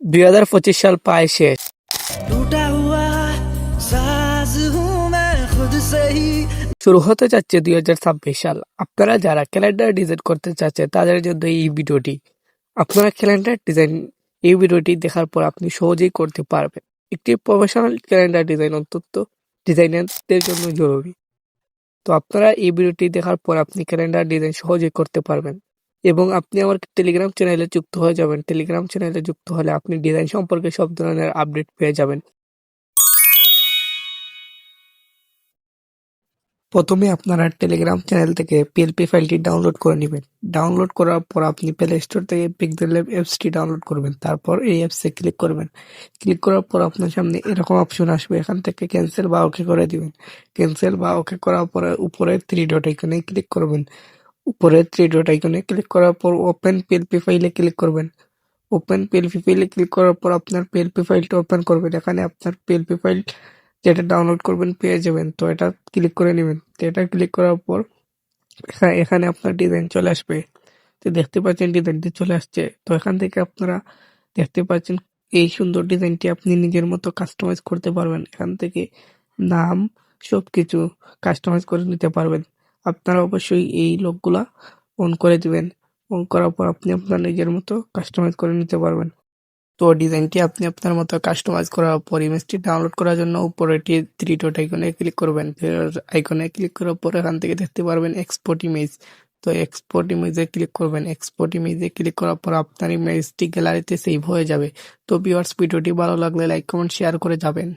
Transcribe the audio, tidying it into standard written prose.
2025 সাল প্রায় শেষ। टूटा हुआ साज हूँ मैं खुद से ही। শুরু হতে যাচ্ছে 2026 সাল। আপনারা যারা ক্যালেন্ডার ডিজাইন করতে চাচ্ছেন তাদের জন্য এই ভিডিওটি। আপনারা ক্যালেন্ডার ডিজাইন এই ভিডিওটি দেখার পর আপনি সহজেই করতে পারবেন। একটি প্রফেশনাল ক্যালেন্ডার ডিজাইন অন্তত ডিজাইনারদের জন্য জরুরি। তো আপনারা এই ভিডিওটি দেখার পর আপনি ক্যালেন্ডার ডিজাইন সহজেই করতে পারবেন এবং আপনি আমার টেলিগ্রাম চ্যানেলে যুক্ত হয়ে যাবেন। টেলিগ্রাম চ্যানেলে যুক্ত হলে আপনি ডিজাইন সম্পর্কে সব ধরনের আপডেট পেয়ে যাবেন। প্রথমে আপনারা টেলিগ্রাম চ্যানেল থেকে পিএলপি ফাইলটি ডাউনলোড করে নেবেন। ডাউনলোড করার পর আপনি প্লে স্টোর থেকে পিক্সেল ল্যাব অ্যাপসটি ডাউনলোড করবেন। তারপর এই অ্যাপসে ক্লিক করবেন। ক্লিক করার পর আপনার সামনে এরকম অপশন আসবে। এখান থেকে ক্যান্সেল বা ওকে করে দিবেন। ক্যান্সেল বা ওকে করার পরে উপরে থ্রি ডট আইকনে ক্লিক করবেন। উপরে থ্রি ডট আইকনে ক্লিক করার পর ওপেন পিএলপি ফাইলে ক্লিক করবেন। ওপেন পিএলপি ফাইলে ক্লিক করার পর আপনার পিএলপি ফাইলটা ওপেন করবেন। এখানে আপনার পিএলপি ফাইল যেটা ডাউনলোড করবেন পেয়ে যাবেন। তো এটা ক্লিক করে নেবেন। তো এটা ক্লিক করার পর এখানে আপনার ডিজাইন চলে আসবে। তো দেখতে পাচ্ছেন ডিজাইনটি চলে আসছে। তো এখান থেকে আপনারা দেখতে পাচ্ছেন এই সুন্দর ডিজাইনটি আপনি নিজের মতো কাস্টমাইজ করতে পারবেন। এখান থেকে নাম সবকিছু কাস্টমাইজ করে নিতে পারবেন। আপনারা অবশ্যই এই লোগোগুলা অন করে দিবেন। অন করার পর আপনি আপনার নিজের মতো কাস্টমাইজ করে নিতে পারবেন। তো ডিজাইনটি আপনি আপনার মতো কাস্টমাইজ করার পর ইমেজটি ডাউনলোড করার জন্য উপরে থ্রি ডট আইকনে ক্লিক করবেন। আইকনে ক্লিক করার পর এখান থেকে দেখতে পারবেন এক্সপোর্ট ইমেজ। তো এক্সপোর্ট ইমেজে ক্লিক করবেন। এক্সপোর্ট ইমেজে ক্লিক করার পর আপনার ইমেজটি গ্যালারিতে সেভ হয়ে যাবে। তো ভিউয়ার্স, ভিডিওটি ভালো লাগলে লাইক কমেন্ট শেয়ার করে যাবেন।